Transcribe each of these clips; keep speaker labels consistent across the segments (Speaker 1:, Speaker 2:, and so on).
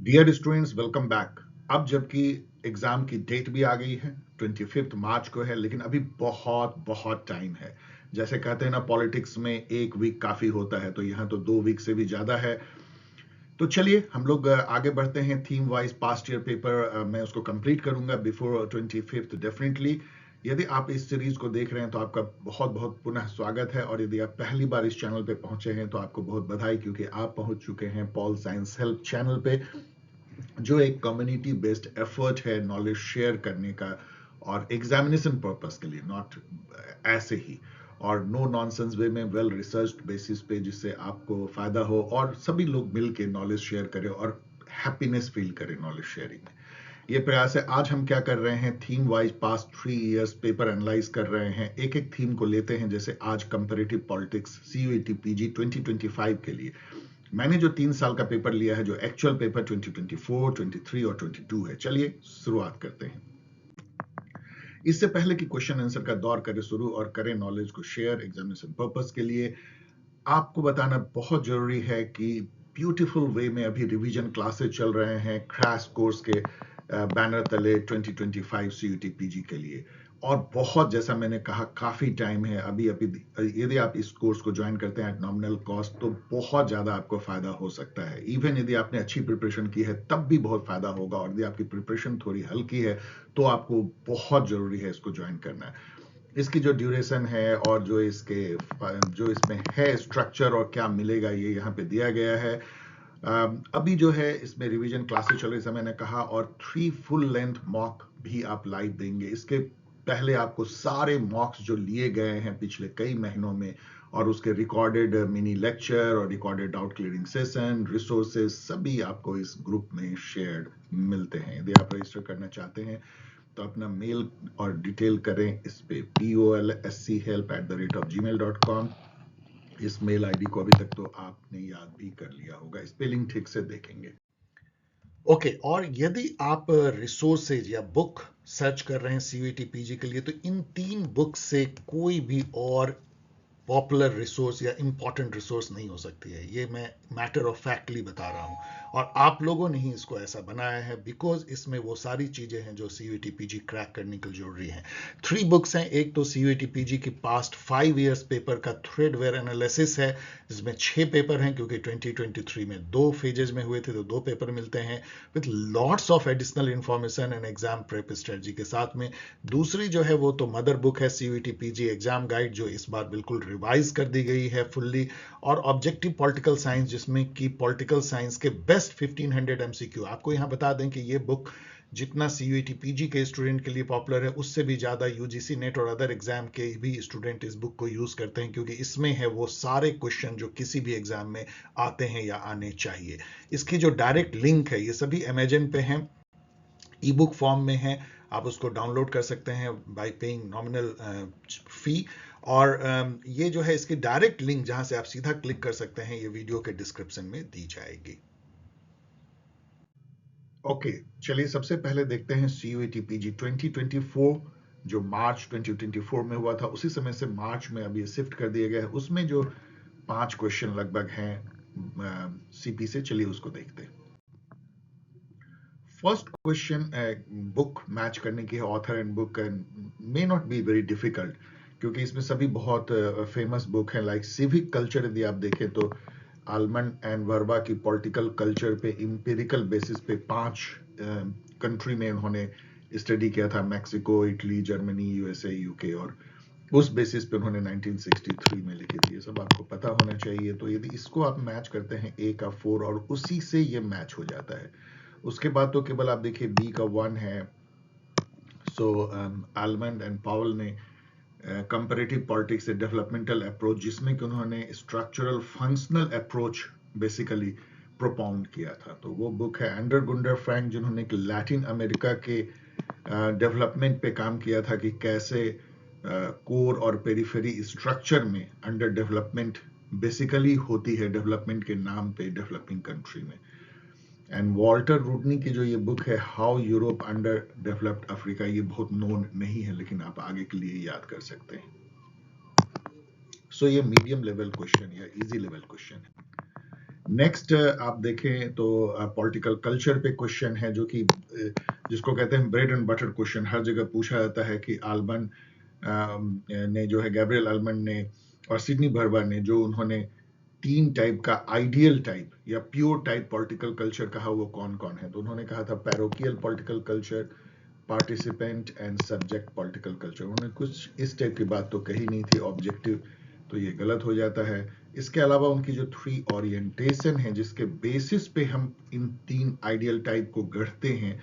Speaker 1: Dear students, welcome back. अब जबकि exam की डेट भी आ गई है, 25 मार्च को है, लेकिन अभी बहुत बहुत टाइम है। जैसे कहते हैं ना, पॉलिटिक्स में एक वीक काफी होता है, तो यहाँ तो 2 वीक से भी ज्यादा है। तो चलिए हम लोग आगे बढ़ते हैं। Theme wise past year paper मैं उसको कंप्लीट करूंगा बिफोर 25 डेफिनेटली। यदि आप इस सीरीज को देख रहे हैं तो आपका बहुत बहुत पुनः स्वागत है, और यदि आप पहली बार इस चैनल पे पहुंचे हैं तो आपको बहुत बधाई, क्योंकि आप पहुंच चुके हैं पॉल साइंस हेल्प चैनल पे, जो एक कम्युनिटी बेस्ड एफर्ट है नॉलेज शेयर करने का, और एग्जामिनेशन पर्पस के लिए, नॉट ऐसे ही, और नो नॉनसेंस वे में, वेल रिसर्च्ड बेसिस पे, जिससे आपको फायदा हो और सभी लोग मिलके नॉलेज शेयर करें और हैप्पीनेस फील करें नॉलेज शेयरिंग में। ये प्रयास है। आज हम क्या कर रहे हैं, theme wise past 3 years paper analyse कर रहे हैं। एक एक थीम को लेते हैं। जैसे आज कंपैरेटिव पॉलिटिक्स CUET PG 2025 के लिए मैंने जो 3 साल का पेपर लिया है, जो एक्चुअल पेपर 2024, 23 और 22 है। चलिए शुरुआत करते हैं। इससे पहले कि क्वेश्चन आंसर का दौर करें शुरू और करें नॉलेज को शेयर एग्जामिनेशन पर्पस के लिए, आपको बताना बहुत जरूरी है कि ब्यूटीफुल वे में अभी रिवीजन क्लासेस चल रहे हैं क्रैश कोर्स के बैनर तले 2025 CUT PG के लिए। और बहुत, जैसा मैंने कहा, काफी टाइम है अभी अभी। यदि आप इस कोर्स को ज्वाइन करते हैं एट नॉमिनल कॉस्ट, तो बहुत ज्यादा आपको फायदा हो सकता है। इवन यदि आपने अच्छी प्रिपरेशन की है तब भी बहुत फायदा होगा, और यदि आपकी प्रिपरेशन थोड़ी हल्की है तो आपको बहुत जरूरी है इसको ज्वाइन करना। इसकी जो ड्यूरेशन है और जो इसमें है स्ट्रक्चर और क्या मिलेगा, ये यहाँ पे दिया गया है। अभी जो है इसमें रिवीजन क्लासेस चल रही, जैसा मैंने कहा, और 3 फुल लेंथ मॉक भी आप लाइव देंगे। इसके पहले आपको सारे मॉक्स जो लिए गए हैं पिछले कई महीनों में, और उसके रिकॉर्डेड मिनी लेक्चर और recorded doubt clearing session, resources, सभी आपको इस ग्रुप में शेयर्ड मिलते हैं। यदि आप रजिस्टर करना चाहते हैं तो अपना मेल और डिटेल करें इस पे polschelp@gmail.com। इस मेल आईडी को अभी तक तो आपने याद भी कर लिया होगा, स्पेलिंग ठीक से देखेंगे। ओके, और यदि आप रिसोर्सेज या बुक सर्च कर रहे हैं CUET PG के लिए, तो इन 3 बुक से कोई भी और पॉपुलर रिसोर्स या इंपॉर्टेंट रिसोर्स नहीं हो सकती है। ये मैं मैटर ऑफ फैक्टली बता रहा हूँ, और आप लोगों ने ही इसको ऐसा बनाया है, बिकॉज इसमें वो सारी चीजें हैं जो CUET PG क्रैक करने के लिए जरूरी हैं। 3 बुक्स हैं। एक तो CUET PG की पास्ट 5 इयर्स पेपर का थ्रेडवेयर एनालिसिस है, जिसमें 6 पेपर हैं, क्योंकि 2023 में 2 फेजेज में हुए थे तो 2 पेपर मिलते हैं, with lots of additional information and exam prep strategy के साथ में। दूसरी जो है वो तो मदर बुक है, CUET PG एग्जाम गाइड, जो इस बार बिल्कुल रिवाइज कर दी गई है फुल्ली, और ऑब्जेक्टिव पॉलिटिकल साइंस, जिसमें कि पॉलिटिकल साइंस के बेस्ट 1500 MCQ। आपको यहाँ बता दें कि ये बुक जितना CUET PG के स्टूडेंट के लिए पॉपुलर है, उससे भी ज्यादा UGC नेट और अदर एग्जाम के भी स्टूडेंट इस बुक को यूज करते हैं, क्योंकि इसमें है वो सारे क्वेश्चन जो किसी भी एग्जाम में आते हैं या आने चाहिए। इसकी जो डायरेक्ट लिंक है, ये सभी अमेजन पे हैं, ई बुक फॉर्म में है। आप उसको डाउनलोड कर सकते हैं बाय पेइंग नॉमिनल फी। और ये जो है इसकी डायरेक्ट लिंक जहां से आप सीधा क्लिक कर सकते हैं, ये वीडियो के डिस्क्रिप्शन में दी जाएगी। ओके, चलिए सबसे पहले देखते हैं CUET PG 2024, जो मार्च 2024 में हुआ था, उसी समय से मार्च में अभी शिफ्ट कर दिया गया है। उसमें जो 5 क्वेश्चन लगभग हैं CP से, चलिए उसको देखते हैं। फर्स्ट क्वेश्चन, बुक मैच करने की है, author and book may not be very difficult, क्योंकि इसमें सभी बहुत फेमस बुक हैं। लाइक सिविक कल्चर यदि आप देखें तो आलमंड एंड वर्बा की पॉलिटिकल कल्चर पे इंपेरिकल बेसिस पे 5 कंट्री में उन्होंने स्टडी किया था, Mexico, Italy, Germany, USA, UK, और उस बेसिस पे उन्होंने 1963 में लिखी थी। ये सब आपको पता होना चाहिए। तो यदि इसको आप मैच करते हैं A का 4, और उसी से ये मैच हो जाता है। उसके बाद तो केवल आप देखिए B का 1 है। सो आलमंड एंड पावल ने कंपैरेटिव पॉलिटिक्स से डेवलपमेंटल अप्रोच, जिसमें कि उन्होंने स्ट्रक्चरल फंक्शनल अप्रोच बेसिकली प्रोपाउंड किया था, तो वो बुक है। एंडर गुंडर फ्रैंक, जिन्होंने कि लैटिन अमेरिका के डेवलपमेंट पे काम किया था, कि कैसे कोर और पेरिफेरी स्ट्रक्चर में अंडर डेवलपमेंट बेसिकली होती है, डेवलपमेंट के नाम पे डेवलपिंग कंट्री में। एंड वॉल्टर रूटनी की जो ये बुक है, how Europe under developed Africa, ये बहुत नोन नहीं है, लेकिन आप आगे के लिए याद कर सकते हैं। सो ये मीडियम लेवल क्वेश्चन या इजी लेवल क्वेश्चन है। नेक्स्ट आप देखें तो पॉलिटिकल कल्चर पे क्वेश्चन है जो कि जिसको कहते हैं ब्रेड एंड बटर क्वेश्चन, हर जगह पूछा जाता है कि आल्बन ने जो है, गैब्रियल आल्बन ने और सिडनी बर्बर ने जो उन्होंने 3 टाइप का आइडियल टाइप या प्योर टाइप पॉलिटिकल कल्चर कहा, वो कौन कौन है? तो उन्होंने कहा था parochial political culture, participant and subject political culture. उन्होंने कुछ इस टाइप की बात तो कही नहीं थी ऑब्जेक्टिव, तो ये गलत हो जाता है। इसके अलावा उनकी जो 3 ओरिएंटेशन है जिसके बेसिस पे हम इन 3 आइडियल टाइप को गढ़ते हैं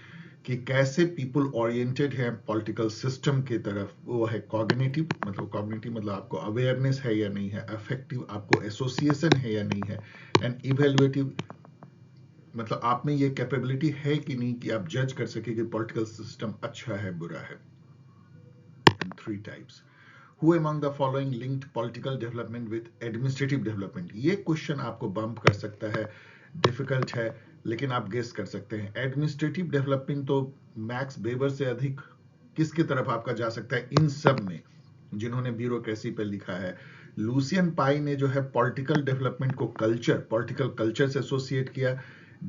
Speaker 1: कि कैसे पीपल ओरिएंटेड है पॉलिटिकल सिस्टम की तरफ, वो है कॉग्निटिव, मतलब आपको अवेयरनेस है या नहीं है, अफेक्टिव आपको एसोसिएशन है या नहीं है, एंड इवेल्युएटिव मतलब आप में ये कैपेबिलिटी है कि नहीं कि आप जज कर सके कि पॉलिटिकल सिस्टम अच्छा है बुरा है। 3 types. Who among the following linked political development with administrative development? ये क्वेश्चन आपको बम्प कर सकता है, डिफिकल्ट है, लेकिन आप गेस कर सकते हैं। एडमिनिस्ट्रेटिव डेवलपमेंट तो मैक्स वेबर से अधिक किसकी तरफ आपका जा सकता है इन सब में, जिन्होंने ब्यूरोक्रेसी पर लिखा है? लूसियन पाई ने जो है पॉलिटिकल डेवलपमेंट को पॉलिटिकल कल्चर से एसोसिएट किया।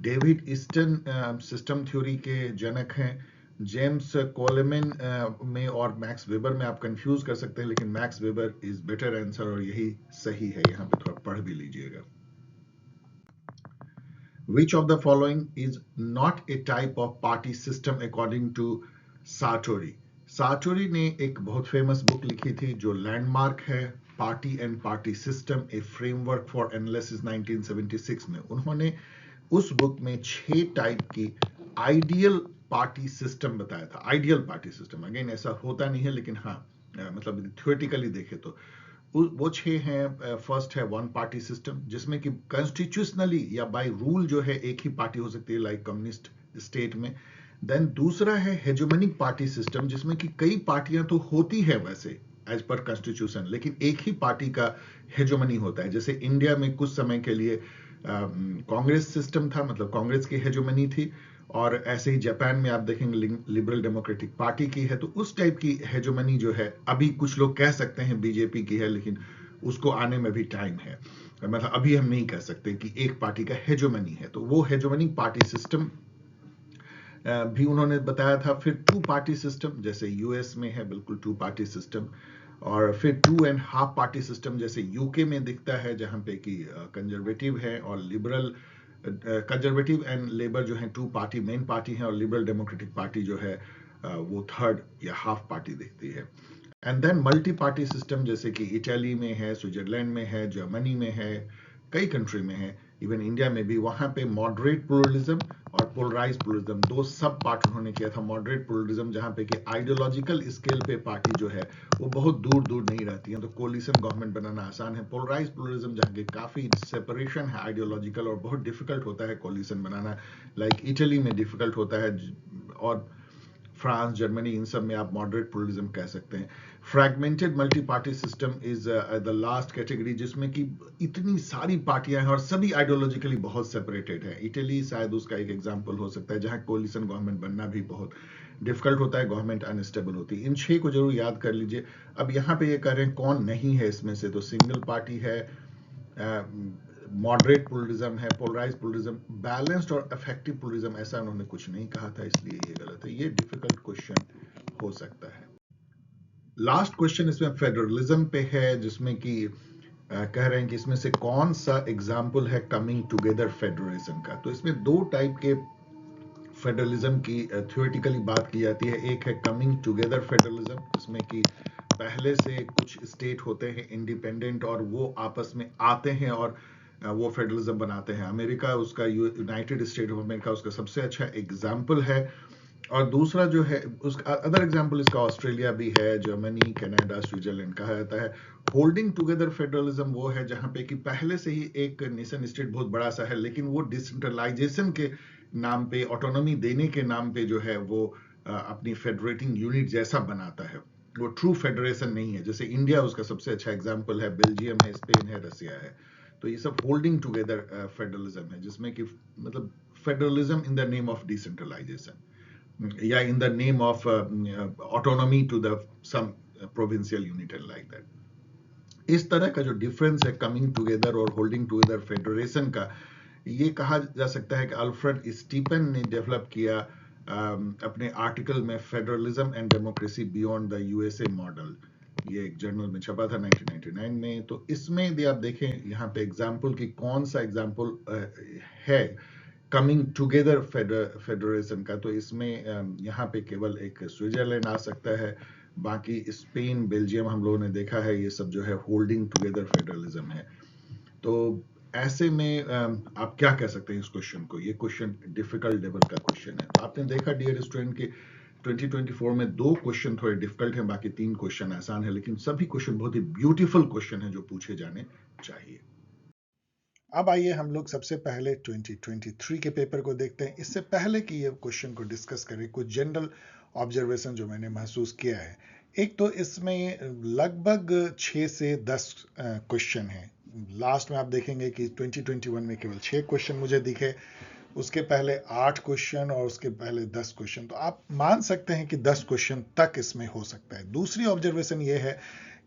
Speaker 1: डेविड ईस्टन सिस्टम थ्योरी के जनक हैं। जेम्स कोलेमन में और मैक्स वेबर में आप कंफ्यूज कर सकते हैं, लेकिन max weber is better answer और यही सही है। यहां पे थोड़ा पढ़ भी लीजिएगा। Which of the following is not a type of party system according to Sartori? Satori ने एक बहुत फेमस बुक लिखी थी जो लैंडमार्क है, party and party system, A framework for analysis 1976 में। उन्होंने उस बुक में 6 टाइप की आइडियल पार्टी सिस्टम बताया था। आइडियल पार्टी सिस्टम, अगेन ऐसा होता नहीं है, लेकिन हाँ मतलब थ्योरेटिकली देखे तो वो 6 हैं। फर्स्ट है वन पार्टी सिस्टम, जिसमें कि कॉन्स्टिट्यूशनली या बाय रूल जो है एक ही पार्टी हो सकती है, लाइक कम्युनिस्ट स्टेट में। देन दूसरा है हेजेमोनिक पार्टी सिस्टम, जिसमें कि कई पार्टियां तो होती है वैसे एज पर कॉन्स्टिट्यूशन, लेकिन एक ही पार्टी का हेजेमनी होता है। जैसे इंडिया में कुछ समय के लिए कांग्रेस सिस्टम था, मतलब कांग्रेस की हेजेमनी थी, और ऐसे ही जापान में आप देखेंगे लिबरल डेमोक्रेटिक पार्टी की है। तो उस टाइप की हेजेमनी जो है, अभी कुछ लोग कह सकते हैं बीजेपी की है, लेकिन उसको आने में भी टाइम है। मतलब अभी हम नहीं कह सकते कि एक पार्टी का हेजेमनी है। तो वो हेजेमनिक पार्टी सिस्टम भी उन्होंने बताया था। फिर 2 पार्टी सिस्टम, जैसे यूएस में है बिल्कुल 2 पार्टी सिस्टम, और फिर 2.5 पार्टी सिस्टम जैसे यूके में दिखता है, जहां पे कि कंजर्वेटिव है और लिबरल, कंजर्वेटिव एंड लेबर जो है 2 पार्टी मेन पार्टी है, और लिबरल डेमोक्रेटिक पार्टी जो है वो थर्ड या हाफ पार्टी दिखती है। And then multi party system, जैसे कि इटली में है, स्विट्जरलैंड में है, जर्मनी में है, कई कंट्री में है, इवन इंडिया में भी। वहां पे मॉडरेट प्लुरलिज्म और पोलराइज प्लुरलिज्म, 2 सब पार्ट उन्होंने किया था। मॉडरेट प्लुरलिज्म जहां पे कि आइडियोलॉजिकल स्केल पे पार्टी जो है वो बहुत दूर दूर नहीं रहती है, तो कोलिशन गवर्नमेंट बनाना आसान है। पोलराइज प्लुरलिज्म जहां के काफी सेपरेशन है आइडियोलॉजिकल और बहुत डिफिकल्ट होता है कोलिशन बनाना, लाइक इटली में डिफिकल्ट होता है, और फ्रांस, जर्मनी, इन सब में आप मॉडरेट प्लुरलिज्म कह सकते हैं। Fragmented multi party system is the last category, जिसमें कि इतनी सारी पार्टियां हैं और सभी आइडियोलॉजिकली बहुत सेपरेटेड है। इटली शायद उसका एक एग्जांपल हो सकता है, जहां कोलिशन गवर्नमेंट बनना भी बहुत डिफिकल्ट होता है, गवर्नमेंट अनस्टेबल होती है। इन 6 को जरूर याद कर लीजिए। अब यहाँ पे ये कह रहे हैं कौन नहीं है इसमें से, तो सिंगल पार्टी है, मॉडरेट प्लुरलिज्म है, पोलराइज प्लुरलिज्म, बैलेंस्ड और इफेक्टिव प्लुरलिज्म ऐसा उन्होंने कुछ नहीं कहा था, इसलिए ये गलत है। ये डिफिकल्ट क्वेश्चन हो सकता है। लास्ट क्वेश्चन इसमें फेडरलिज्म पे है, जिसमें कि कह रहे हैं कि इसमें से कौन सा एग्जाम्पल है कमिंग टुगेदर फेडरलिज्म का। तो इसमें 2 टाइप के फेडरलिज्म की थ्योरेटिकली बात की जाती है। एक है कमिंग टुगेदर फेडरलिज्म, जिसमें कि पहले से कुछ स्टेट होते हैं इंडिपेंडेंट और वो आपस में आते हैं और वो फेडरलिज्म बनाते हैं। अमेरिका उसका, यूनाइटेड स्टेट ऑफ अमेरिका उसका सबसे अच्छा एग्जाम्पल है। और दूसरा जो है उसका अदर एग्जाम्पल इसका ऑस्ट्रेलिया भी है, जर्मनी, कनाडा, स्विट्जरलैंड कहा जाता है। होल्डिंग टुगेदर फेडरलिज्म वो है जहां पे कि पहले से ही एक नेशन स्टेट बहुत बड़ा सा है, लेकिन वो डिसेंट्रलाइजेशन के नाम पे, ऑटोनॉमी देने के नाम पे जो है वो अपनी फेडरेटिंग यूनिट जैसा बनाता है। वो ट्रू फेडरेशन नहीं है। जैसे इंडिया उसका सबसे अच्छा एग्जाम्पल है, बेल्जियम है, स्पेन है, रसिया है। तो ये सब होल्डिंग टुगेदर फेडरलिज्म है, जिसमें कि मतलब federalism in the name of decentralisation या in the name of autonomy to the some provincial unit and like that। इस तरह का जो डिफरेंस है कमिंग टुगेदर और होल्डिंग टुगेदर फेडरेशन का, ये कहा जा सकता है कि अल्फ्रेड स्टीपन ने डेवलप किया अपने आर्टिकल में federalism and democracy beyond the USA model. ये एक जर्नल में छपा था 1999 में। तो इसमें यदि आप देखें यहाँ पे एग्जाम्पल की कौन सा एग्जाम्पल है कमिंग टुगेदर फेडरेशन का, तो इसमें यहाँ पे केवल एक स्विट्जरलैंड आ सकता है, बाकी स्पेन बेल्जियम हम लोगों ने देखा है ये सब जो है होल्डिंग टुगेदर फेडरलिज्म है। तो ऐसे में आप क्या कह सकते हैं इस क्वेश्चन को? ये क्वेश्चन डिफिकल्ट लेवल का क्वेश्चन है। तो आपने देखा डियर स्टूडेंट के 2024 में 2 क्वेश्चन थोड़े डिफिकल्ट हैं, बाकी 3 क्वेश्चन आसान है, लेकिन सभी क्वेश्चन बहुत ही ब्यूटीफुल क्वेश्चन है जो पूछे जाने चाहिए।
Speaker 2: अब आइए हम लोग सबसे पहले 2023 के पेपर को देखते हैं। इससे पहले कि ये क्वेश्चन को डिस्कस करें, कुछ जनरल ऑब्जर्वेशन जो मैंने महसूस किया है। एक तो इसमें लगभग 6 से 10 क्वेश्चन हैं। लास्ट में आप देखेंगे कि 2021 में केवल 6 क्वेश्चन मुझे दिखे, उसके पहले 8 क्वेश्चन और उसके पहले 10 क्वेश्चन। तो आप मान सकते हैं कि 10 क्वेश्चन तक इसमें हो सकता है। दूसरी ऑब्जर्वेशन ये है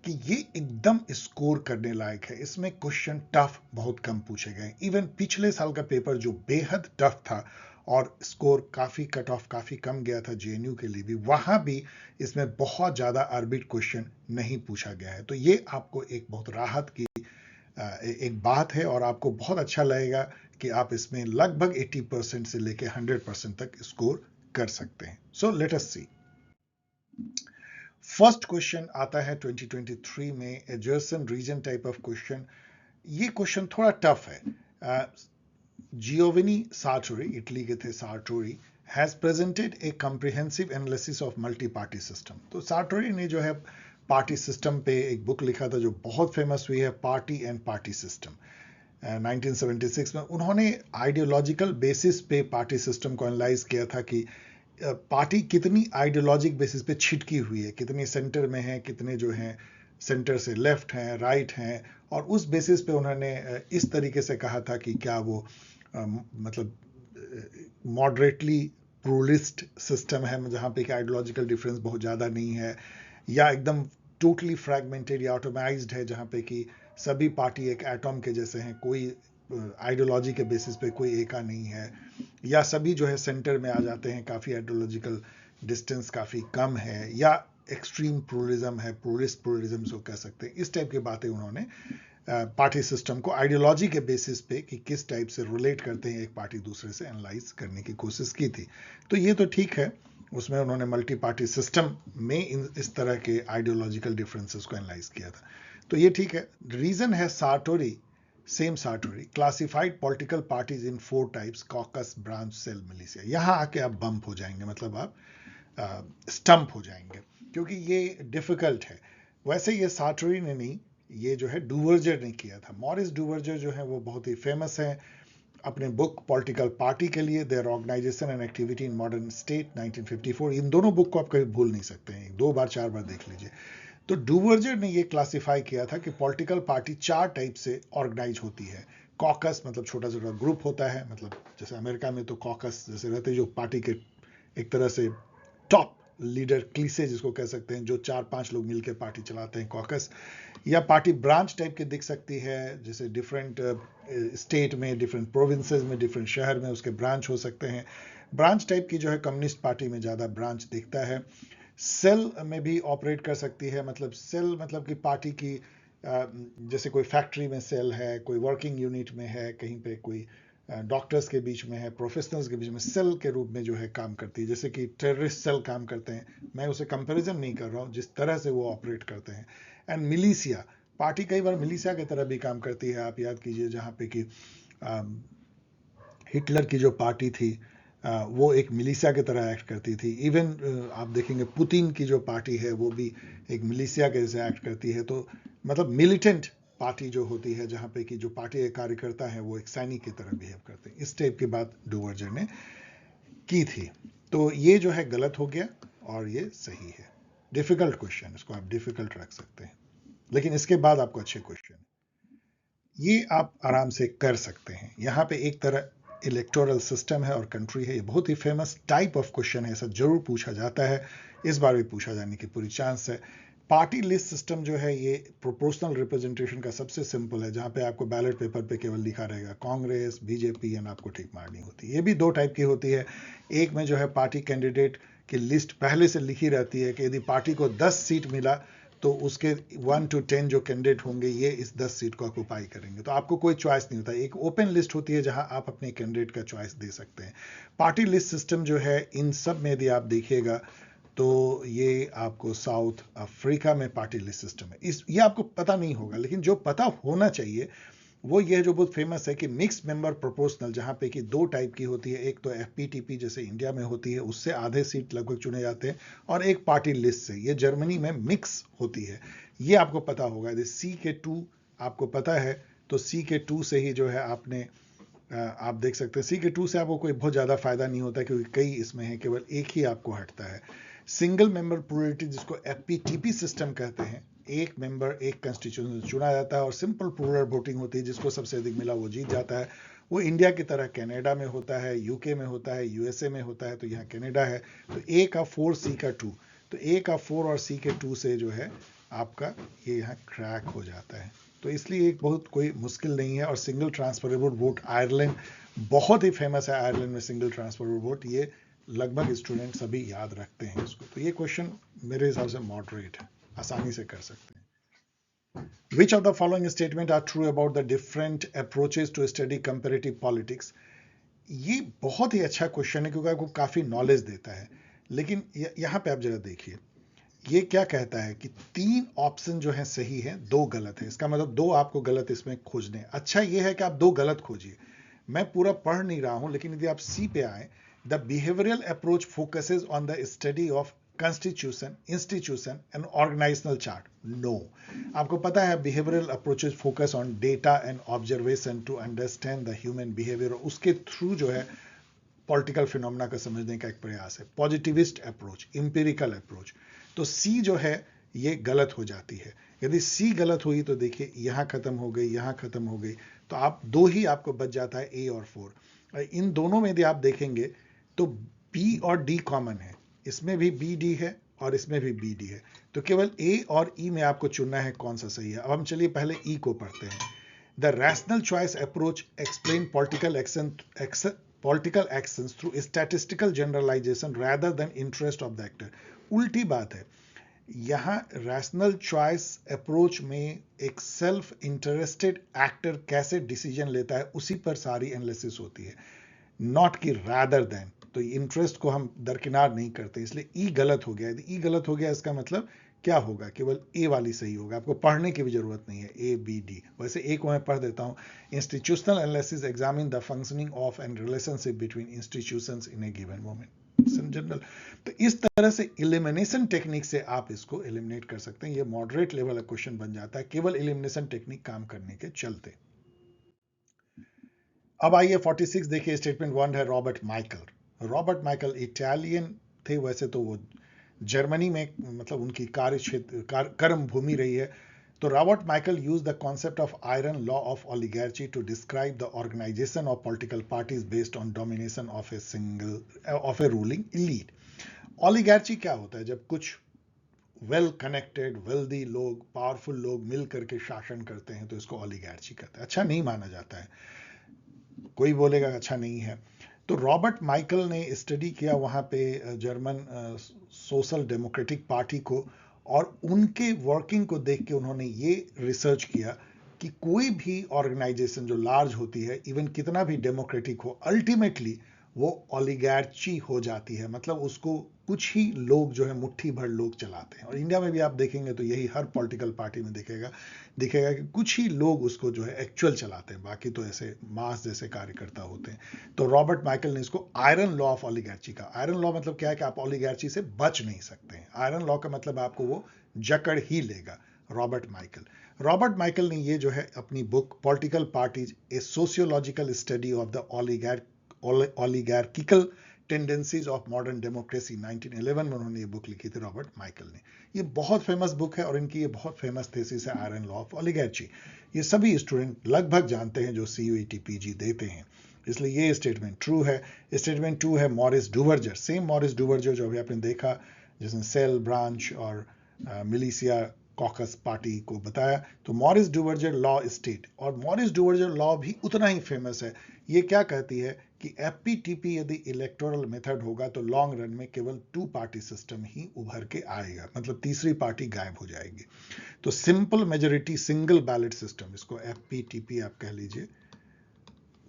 Speaker 2: कि ये एकदम स्कोर करने लायक है। इसमें क्वेश्चन टफ बहुत कम पूछे गए। इवन पिछले साल का पेपर जो बेहद टफ था और स्कोर काफी कट ऑफ काफी कम गया था जेएनयू के लिए भी, वहां भी इसमें बहुत ज्यादा आर्बिट क्वेश्चन नहीं पूछा गया है। तो ये आपको एक बहुत राहत की एक बात है और आपको बहुत अच्छा लगेगा कि आप इसमें लगभग 80% से लेकर 100% तक स्कोर कर सकते हैं। सो लेट अस सी। फर्स्ट क्वेश्चन आता है 2023 में, एडजर्सन रीजन टाइप ऑफ क्वेश्चन। ये क्वेश्चन थोड़ा टफ है। जियोविनी सार्टोरी, इटली के थे सार्टोरी, has presented A comprehensive analysis of multi party system. तो सार्टोरी ने जो है पार्टी सिस्टम पे एक बुक लिखा था जो बहुत फेमस हुई है, पार्टी एंड पार्टी सिस्टम। 1976 में उन्होंने आइडियोलॉजिकल बेसिस पे पार्टी सिस्टम को एनालाइज किया था कि पार्टी कितनी आइडियोलॉजिक बेसिस पे छिटकी हुई है, कितने सेंटर में है, कितने जो हैं सेंटर से लेफ्ट हैं, राइट हैं, और उस बेसिस पे उन्होंने इस तरीके से कहा था कि क्या वो मतलब मॉडरेटली प्लूरलिस्ट सिस्टम है जहां पे कि आइडियोलॉजिकल डिफरेंस बहुत ज़्यादा नहीं है, या एकदम टोटली फ्रैगमेंटेड या ऑटोमाइज्ड है जहां पे कि सभी पार्टी एक एटॉम के जैसे हैं, कोई आइडियोलॉजी के बेसिस पे कोई एका नहीं है, या सभी जो है सेंटर में आ जाते हैं, काफ़ी आइडियोलॉजिकल डिस्टेंस काफ़ी कम है, या एक्सट्रीम प्लूरलिज्म है, प्लूरिस्ट प्लूरलिज्म जो कह सकते हैं। इस टाइप की बातें उन्होंने पार्टी सिस्टम को आइडियोलॉजी के बेसिस पे कि किस टाइप से रिलेट करते हैं एक पार्टी दूसरे से, एनालाइज करने की कोशिश की थी। तो ये तो ठीक है, उसमें उन्होंने मल्टी पार्टी सिस्टम में इस तरह के आइडियोलॉजिकल डिफरेंसेस को एनालाइज किया था, तो ये ठीक है। रीजन है Sartori, same Sartori classified political parties in 4 types, caucus, branch, cell, militia. यहां आके आप बम्प हो जाएंगे, मतलब आप स्टंप हो जाएंगे, क्योंकि ये डिफिकल्ट है। वैसे ये सार्टोरी ने नहीं, ये जो है डूवर्जर ने किया था। मॉरिस डूवर्जर जो है वो बहुत ही फेमस है अपने बुक पॉलिटिकल पार्टी के लिए, their organisation and activity in modern state 1954। इन दोनों बुक को आप कभी भूल नहीं सकते हैं, 2 बार 4 बार देख लीजिए। तो डूवर्जर ने ये क्लासिफाई किया था कि पॉलिटिकल पार्टी 4 टाइप से ऑर्गेनाइज होती है। कॉकस मतलब छोटा छोटा ग्रुप होता है, मतलब जैसे अमेरिका में तो कॉकस जैसे रहते हैं जो पार्टी के एक तरह से टॉप लीडर क्लीसे जिसको कह सकते हैं, जो 4-5 लोग मिलकर पार्टी चलाते हैं, कॉकस। या पार्टी ब्रांच टाइप की दिख सकती है, जैसे डिफरेंट स्टेट में, डिफरेंट प्रोविंसेस में, डिफरेंट शहर में उसके ब्रांच हो सकते हैं। ब्रांच टाइप की जो है कम्युनिस्ट पार्टी में ज़्यादा ब्रांच दिखता है। सेल में भी ऑपरेट कर सकती है, मतलब सेल मतलब कि पार्टी की जैसे कोई फैक्ट्री में सेल है, कोई वर्किंग यूनिट में है, कहीं पे कोई डॉक्टर्स के बीच में है, प्रोफेशनल्स के बीच में, सेल के रूप में जो है काम करती है, जैसे कि टेररिस्ट सेल काम करते हैं। मैं उसे कंपैरिजन नहीं कर रहा हूँ, जिस तरह से वो ऑपरेट करते हैं। एंड मिलिशिया पार्टी कई बार मिलिशिया की तरह भी काम करती है। आप याद कीजिए जहाँ पे कि हिटलर की जो पार्टी थी वो एक मिलिशिया की तरह एक्ट करती थी। इवन आप देखेंगे पुतिन की जो पार्टी है वो भी एक मिलिशिया के जैसे एक्ट करती है। तो मतलब मिलिटेंट पार्टी जो होती है, जहाँ पे कि जो पार्टी के कार्यकर्ता है वो एक सैनिक की तरह बिहेव करते हैं, इस टाइप की बात डूवर्जर ने की थी। तो ये जो है गलत हो गया और ये सही है। डिफिकल्ट क्वेश्चन, इसको आप डिफिकल्ट रख सकते हैं, लेकिन इसके बाद आपको अच्छे क्वेश्चन ये आप आराम से कर सकते हैं। यहाँ पे एक तरह इलेक्टोरल सिस्टम है और कंट्री है। ये बहुत ही फेमस टाइप ऑफ क्वेश्चन है, ऐसा जरूर पूछा जाता है, इस बार भी पूछा जाने की पूरी चांस है। पार्टी लिस्ट सिस्टम जो है ये प्रोपोर्शनल रिप्रेजेंटेशन का सबसे सिंपल है, जहां पे आपको बैलेट पेपर पे केवल लिखा रहेगा कांग्रेस, बीजेपी, एंड आपको टिक मारनी होती है। ये भी दो टाइप की होती है। एक में जो है पार्टी कैंडिडेट की लिस्ट पहले से लिखी रहती है कि यदि पार्टी को 10 सीट मिला तो उसके 1 to 10 जो कैंडिडेट होंगे ये इस 10 सीट को ऑक्यूपाई करेंगे, तो आपको कोई चॉइस नहीं होता। एक ओपन लिस्ट होती है जहां आप अपने कैंडिडेट का चॉइस दे सकते हैं। पार्टी लिस्ट सिस्टम जो है इन सब में यदि आप देखिएगा तो ये आपको साउथ अफ्रीका में पार्टी लिस्ट सिस्टम है। ये आपको पता नहीं होगा, लेकिन जो पता होना चाहिए वो ये जो बहुत फेमस है कि मिक्स मेंबर प्रोपोर्शनल, जहां पे कि दो टाइप की होती है। एक तो एफपीटीपी जैसे इंडिया में होती है, उससे आधे सीट लगभग चुने जाते हैं, और एक पार्टी लिस्ट से, ये जर्मनी में मिक्स होती है। ये आपको पता होगा। यदि सी के 2 आपको पता है तो सी के 2 से ही जो है आपने आप देख सकते हैं सी के 2 से आपको कोई बहुत ज़्यादा फायदा नहीं होता, क्योंकि कई इसमें है, केवल एक ही आपको हटता है। सिंगल मेंबर प्लूरलिटी जिसको एफपीटीपी सिस्टम कहते हैं, एक मेंबर एक कंस्टिट्यूशन से चुना जाता है और सिंपल प्लूरल वोटिंग होती है, जिसको सबसे अधिक मिला वो जीत जाता है। वो इंडिया की तरह कनाडा में होता है, यूके में होता है, यूएसए में होता है, तो यहाँ कनाडा है। तो ए का 4 सी का 2, तो ए का 4 और सी के 2 से जो है आपका ये यहाँ क्रैक हो जाता है। तो इसलिए एक बहुत कोई मुश्किल नहीं है। और सिंगल ट्रांसफरेबल वोट आयरलैंड बहुत ही फेमस है। आयरलैंड में सिंगल ट्रांसफरेबल वोट, ये लगभग स्टूडेंट सभी याद रखते हैं इसको। तो ये क्वेश्चन मेरे हिसाब से मॉडरेट है, आसानी से कर सकते हैं। Which of the following statement are true about the different approaches to study comparative politics? ये बहुत ही अच्छा क्वेश्चन है क्योंकि आपको काफी नॉलेज देता है। लेकिन यहाँ पे आप जरा देखिए, ये क्या कहता है कि 3 ऑप्शन जो है सही है, 2 गलत है। इसका मतलब 2 आपको गलत इसमें खोजने। अच्छा ये है कि आप 2 गलत खोजिए। मैं पूरा पढ़ नहीं रहा हूं, लेकिन यदि आप सी पे आए, the behavioural approach focuses on the study of constitution, institution and organizational chart. No. आपको पता है behavioural approaches focus on data and observation to understand the human behaviour. उसके थ्रू जो है पॉलिटिकल फिनोमेना का समझने का एक प्रयास है। Positivist approach, empirical approach. तो सी जो है ये गलत हो जाती है। यदि सी गलत हुई तो देखिए यहां खत्म हो गई, यहां खत्म हो गई, तो आप 2 ही आपको बच जाता है, ए और 4। इन दोनों में यदि आप देखेंगे तो बी और डी कॉमन है, इसमें भी बी डी है और इसमें भी बी डी है। तो केवल ए और ई में आपको चुनना है कौन सा सही है। अब हम चलिए पहले ई को पढ़ते हैं। The rational choice approach explain political actions through statistical generalization rather than interest of the actor। उल्टी बात है। यहां रैशनल चॉइस अप्रोच में एक सेल्फ इंटरेस्टेड एक्टर कैसे डिसीजन लेता है उसी पर सारी एनालिसिस होती है, नॉट कि रादर देन। तो इंटरेस्ट को हम दरकिनार नहीं करते, इसलिए ई गलत हो गया। यदि ई गलत हो गया इसका मतलब क्या होगा, केवल ए वाली सही होगा। आपको पढ़ने की भी जरूरत नहीं है, ए बी डी। वैसे ए को मैं पढ़ देता हूं। Institutional analysis examine the functioning of and relationship between institutions in A given moment in general. तो इस तरह से एलिमिनेशन टेक्निक से आप इसको एलिमिनेट कर सकते हैं। ये मॉडरेट लेवल का क्वेश्चन बन जाता है केवल एलिमिनेशन टेक्निक काम करने के चलते। अब आइए 46 देखिए। स्टेटमेंट 1 है Robert Michael. Robert Michael Italian थे, वैसे तो वो जर्मनी में मतलब उनकी कार्य क्षेत्र कर्म भूमि रही है। तो Robert Michael use the concept of iron law of oligarchy to describe the organisation of political parties based on domination of a ruling elite. Oligarchy क्या होता है, जब कुछ वेल कनेक्टेड वेल्दी लोग, पावरफुल लोग मिल करके शासन करते हैं तो इसको ओलिगार्ची कहते हैं। अच्छा नहीं माना जाता है, कोई बोलेगा अच्छा नहीं है। तो रॉबर्ट माइकल ने स्टडी किया वहां पे जर्मन सोशल डेमोक्रेटिक पार्टी को, और उनके वर्किंग को देख के उन्होंने ये रिसर्च किया कि कोई भी ऑर्गेनाइजेशन जो लार्ज होती है, इवन कितना भी डेमोक्रेटिक हो, अल्टीमेटली वो ओलिगार्ची हो जाती है। मतलब उसको कुछ ही लोग जो है, मुट्ठी भर लोग चलाते हैं। और इंडिया में भी आप देखेंगे तो यही हर पॉलिटिकल पार्टी में दिखेगा कि कुछ ही लोग उसको जो है एक्चुअल चलाते हैं, बाकी तो ऐसे मास जैसे कार्यकर्ता होते हैं। तो रॉबर्ट माइकल ने इसको आयरन लॉ ऑफ ओलिगार्ची का। आयरन लॉ मतलब क्या है कि आप ओलिगार्ची से बच नहीं सकते हैं। आयरन लॉ का मतलब आपको वो जकड़ ही लेगा। रॉबर्ट माइकल ने ये जो है अपनी book political parties a sociological study of the oligarchical tendencies of modern democracy 1911 में उन्होंने ये बुक लिखी थी रॉबर्ट माइकल ने। ये बहुत फेमस बुक है और इनकी ये बहुत फेमस थीसिस है आयरन लॉ ऑफ ओलिगार्ची। ये सभी स्टूडेंट लगभग जानते हैं जो CUET PG देते हैं, इसलिए ये स्टेटमेंट ट्रू है। स्टेटमेंट 2 है मॉरिस डुवर्जर। सेम मॉरिस डुवर्जर जो अभी आपने देखा, जिसने सेल, ब्रांच और मिलिशिया कॉकस पार्टी को बताया। तो मॉरिस डुवर्जर लॉ स्टेट, और मॉरिस डुवर्जर लॉ भी उतना ही फेमस है। ये क्या कहती है कि एफपीटीपी यदि इलेक्टोरल मेथड होगा तो लॉन्ग रन में केवल 2 पार्टी सिस्टम ही उभर के आएगा, मतलब तीसरी पार्टी गायब हो जाएगी। तो simple majority single ballot system, इसको एफपीटीपी आप कह लीजिए,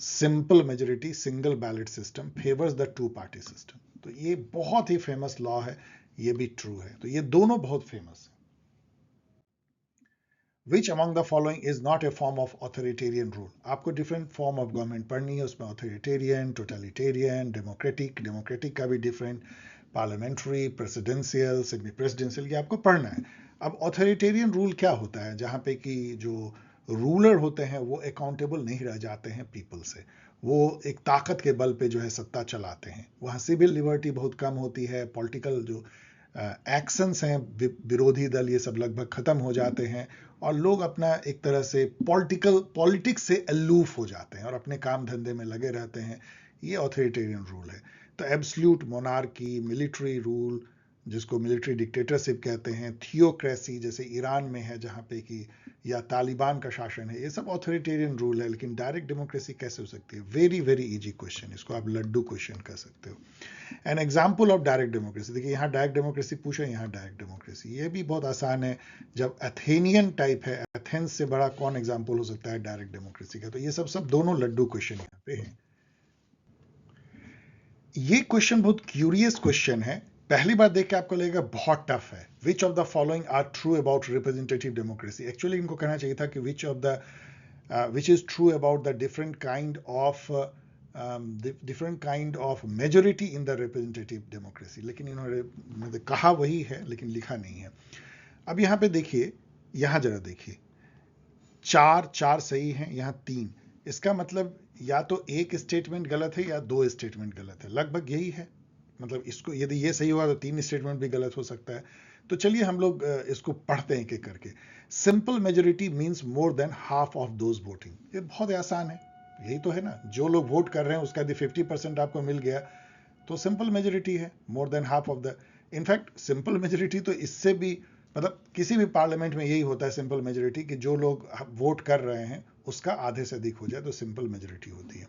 Speaker 2: simple majority single ballot system favours the 2 party system. तो ये बहुत ही फेमस लॉ है, ये भी ट्रू है। तो ये दोनों बहुत फेमस है। Which among the following is not a form of authoritarian rule? आपको डिफरेंट फॉर्म ऑफ गवर्नमेंट पढ़नी है, उसमें ऑथोरिटेरियन, टोटलिटेरियन, डेमोक्रेटिक, डेमोक्रेटिक का भी different, parliamentary, presidential, semi presidential, ये आपको पढ़ना है। अब ऑथोरिटेरियन रूल क्या होता है? जहाँ पे कि जो रूलर होते हैं वो अकाउंटेबल नहीं रह जाते हैं पीपल से, वो एक ताकत के बल पे जो है सत्ता चलाते हैं। वहाँ सिविल लिबर्टी बहुत कम होती है, पॉलिटिकल जो एक्शंस हैं विरोधी दल ये सब लगभग खत्म हो जाते हैं, और लोग अपना एक तरह से पॉलिटिक्स से अलूफ हो जाते हैं और अपने काम धंधे में लगे रहते हैं। ये ऑथोरिटेरियन रूल है। तो एब्सोल्यूट मोनार्की, मिलिट्री रूल जिसको मिलिट्री डिक्टेटरशिप कहते हैं, थियोक्रेसी जैसे ईरान में है जहाँ पे कि, या तालिबान का शासन है, ये सब ऑथोरिटेरियन रूल है। लेकिन डायरेक्ट डेमोक्रेसी कैसे हो सकती है? वेरी वेरी इजी क्वेश्चन, इसको आप लड्डू क्वेश्चन कह सकते हो। An example of direct democracy, देखिए यहाँ डायरेक्ट डेमोक्रेसी पूछे, यहाँ डायरेक्ट डेमोक्रेसी, ये भी बहुत आसान है। जब एथेनियन टाइप है, एथेंस से बड़ा कौन एग्जाम्पल हो सकता है डायरेक्ट डेमोक्रेसी का? तो ये सब दोनों लड्डू क्वेश्चन यहाँ पे हैं। ये क्वेश्चन बहुत क्यूरियस क्वेश्चन है, पहली बार देख के आपको लगेगा बहुत टफ है। Which of the following are true about representative democracy? Actually इनको कहना चाहिए था कि which is true about the different kind of majority in the representative democracy, लेकिन इन्होंने कहा वही है लेकिन लिखा नहीं है। अब यहाँ पे देखिए, यहाँ जरा देखिए, चार सही हैं, यहाँ 3, इसका मतलब या तो एक स्टेटमेंट गलत है या 2 स्टेटमेंट गलत है, लगभग यही है। मतलब इसको यदि ये सही हुआ तो 3 स्टेटमेंट भी गलत हो सकता है। तो चलिए हम लोग इसको पढ़ते हैं एक करके। Simple majority means more than half of those voting. ये बहुत आसान है, यही तो है ना, जो लोग वोट कर रहे हैं उसका यदि 50% आपको मिल गया तो सिंपल मेजोरिटी है, मोर than half of the. In fact simple majority तो इससे भी, मतलब किसी भी पार्लियामेंट में यही होता है सिंपल मेजोरिटी, कि जो लोग वोट कर रहे हैं उसका आधे से अधिक हो जाए तो सिंपल मेजोरिटी होती है।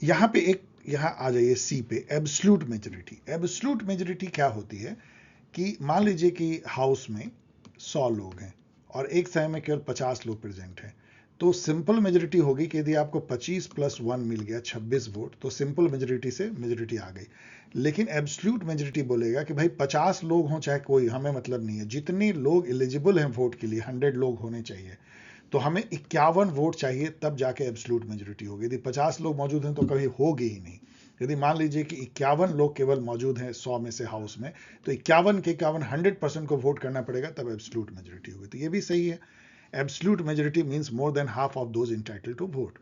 Speaker 2: यहाँ पे यहाँ आ जाइए सी पे, एब्सोल्यूट मेजोरिटी। एब्सोल्यूट मेजोरिटी क्या होती है कि मान लीजिए कि हाउस में 100 लोग हैं और एक समय में केवल 50 लोग प्रेजेंट हैं, तो सिंपल मेजोरिटी होगी कि यदि आपको 25 + 1 मिल गया 26 वोट, तो सिंपल मेजोरिटी से मेजोरिटी आ गई। लेकिन एब्सोल्यूट मेजोरिटी बोलेगा कि भाई 50 लोग हों चाहे कोई, हमें मतलब नहीं है, जितने लोग एलिजिबल हैं वोट के लिए 100 लोग होने चाहिए, तो हमें 51 वोट चाहिए, तब जाके एब्सोल्यूट मेजोरिटी होगी। यदि 50 लोग मौजूद हैं तो कभी होगी ही नहीं। यदि मान लीजिए कि 51 लोग केवल मौजूद हैं 100 में से हाउस में, तो 51 के 51 100% को वोट करना पड़ेगा, तब एब्सोल्यूट मेजोरिटी होगी। तो ये भी सही है, absolute majority means more than half of those entitled to vote.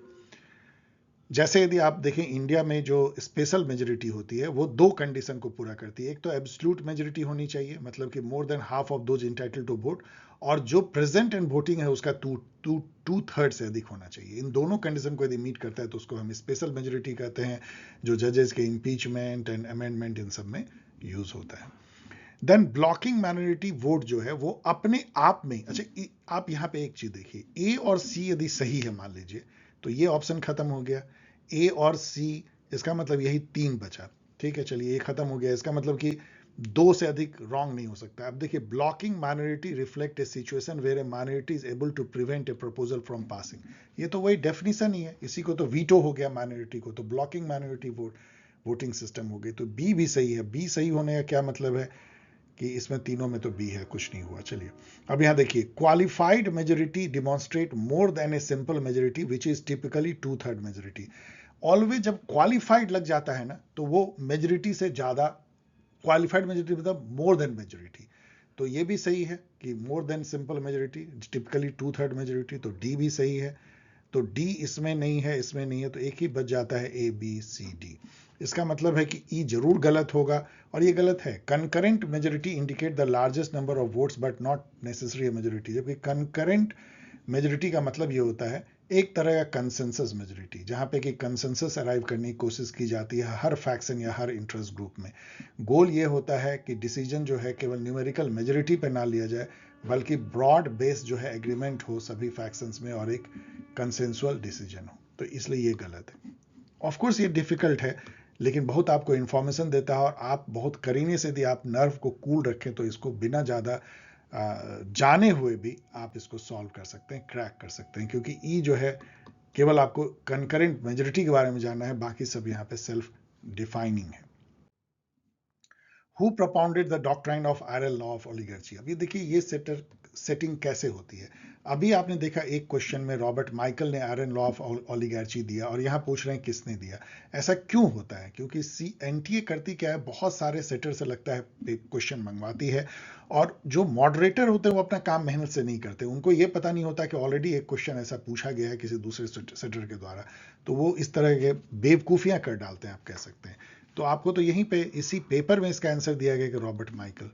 Speaker 2: जैसे यदि आप देखें इंडिया में जो स्पेशल मेजोरिटी होती है वो 2 कंडीशन को पूरा करती है। एक तो एब्सोल्यूट मेजोरिटी होनी चाहिए, मतलब कि more than half of those entitled to vote, और जो प्रेजेंट एंड वोटिंग है उसका 2/3 से अधिक होना चाहिए। इन दोनों कंडीशन को यदि मीट करता है तो उसको हम स्पेशल मेजोरिटी कहते हैं, जो जजेस के इम्पीचमेंट एंड अमेंडमेंट इन सब में यूज होता है। देन ब्लॉकिंग माइनॉरिटी वोट जो है वो अपने आप में, अच्छा आप यहाँ पे एक चीज देखिए, ए और सी यदि सही है मान लीजिए, तो ये ऑप्शन खत्म हो गया, ए और सी, इसका मतलब यही 3 बचा। ठीक है, चलिए ये खत्म हो गया, इसका मतलब कि 2 से अधिक रॉन्ग नहीं हो सकता। अब देखिए, blocking minority reflect a situation where a minority is able to prevent a proposal from passing. ये तो वही डेफिनेशन ही है, इसी को तो वीटो हो गया माइनॉरिटी को, तो ब्लॉकिंग माइनॉरिटी वोटिंग सिस्टम हो गई। तो बी भी सही है। बी सही होने का क्या मतलब है कि इसमें तीनों में तो बी है, कुछ नहीं हुआ। चलिए अब यहां देखिए, qualified majority demonstrate more than a simple majority which is typically 2/3 majority. Always जब क्वालिफाइड लग जाता है ना, तो वो मेजोरिटी से ज्यादा, क्वालिफाइड मेजोरिटी मतलब मोर देन मेजोरिटी, तो ये भी सही है कि more then simple majority typically 2/3 majority, तो डी भी सही है। तो डी इसमें नहीं है, इसमें नहीं है, तो एक ही बच जाता है ए बी सी डी। इसका मतलब है कि ई जरूर गलत होगा, और ये गलत है। Concurrent majority indicate the largest number of votes but not necessary majority, जबकि कंकरेंट मेजोरिटी का मतलब ये होता है एक तरह का कंसेंसस मेजोरिटी, जहां पे कि कंसेंसस अराइव करने की कोशिश की जाती है हर फैक्शन या हर इंटरेस्ट ग्रुप में। गोल ये होता है कि डिसीजन जो है केवल न्यूमेरिकल मेजोरिटी पर ना लिया जाए, बल्कि ब्रॉड बेस्ड जो है एग्रीमेंट हो सभी फैक्शंस में और एक कंसेंसुअल डिसीजन हो। तो इसलिए ये गलत है। ऑफ कोर्स ये डिफिकल्ट है, लेकिन बहुत आपको इंफॉर्मेशन देता है, और आप बहुत करीने से यदि आप नर्व को कूल रखें तो इसको बिना ज़्यादा जाने हुए भी आप इसको सॉल्व कर सकते हैं, क्रैक कर सकते हैं, क्योंकि ई जो है केवल आपको कंकरेंट मेजोरिटी के बारे में जानना है, बाकी सब यहाँ पे सेल्फ डिफाइनिंग है। Who propounded the doctrine of iron law of oligarchy. अब ये देखिए ये सेटिंग कैसे होती है। अभी आपने देखा एक क्वेश्चन में रॉबर्ट माइकल ने आयरन लॉ ऑफ ओलिगार्ची दिया, और यहाँ पूछ रहे हैं किसने दिया। ऐसा क्यों होता है? क्योंकि एनटीए करती क्या है, बहुत सारे सेटर से लगता है क्वेश्चन मंगवाती है, और जो मॉडरेटर होते हैं वो अपना काम मेहनत से नहीं करते। उनको ये पता नहीं होता कि ऑलरेडी एक क्वेश्चन ऐसा पूछा गया है किसी दूसरे सेटर के द्वारा, तो वो इस तरह के बेवकूफियां कर डालते हैं, आप कह सकते हैं। तो आपको तो यहीं पे इसी पेपर में इसका आंसर दिया गया कि रॉबर्ट माइकल।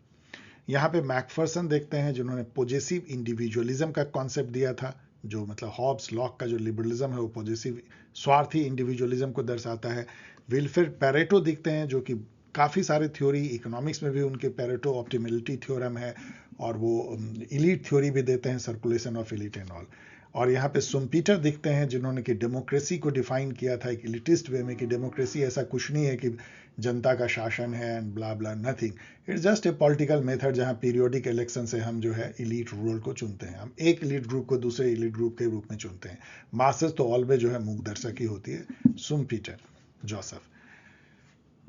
Speaker 2: यहाँ पे मैकफर्सन देखते हैं जिन्होंने पॉजेसिव इंडिविजुअलिज्म का कॉन्सेप्ट दिया था, जो मतलब हॉब्स लॉक का जो लिबरलिज्म है वो पॉजेसिव स्वार्थी इंडिविजुअलिज्म को दर्शाता है। विल्फ्रेड पैरेटो दिखते हैं जो कि काफ़ी सारे थ्योरी, इकोनॉमिक्स में भी उनके पैरेटो ऑप्टिमलिटी थ्योरम है, और वो इलीट थ्योरी भी देते हैं, circulation of elite and all. और यहाँ पे सुम्पीटर दिखते हैं जिन्होंने कि डेमोक्रेसी को डिफाइन किया था एक इलिटिस्ट वे में, कि डेमोक्रेसी ऐसा कुछ नहीं है कि जनता का शासन है and blah blah, nothing, it's just a political method जहाँ पीरियोडिक इलेक्शन से हम जो है इलीट रूलर को चुनते हैं, हम एक इलीट ग्रुप को दूसरे इलीट ग्रुप के रूप में चुनते हैं। मासेस तो ऑलवेज जो है मूक दर्शक ही होती है। Schumpeter Joseph.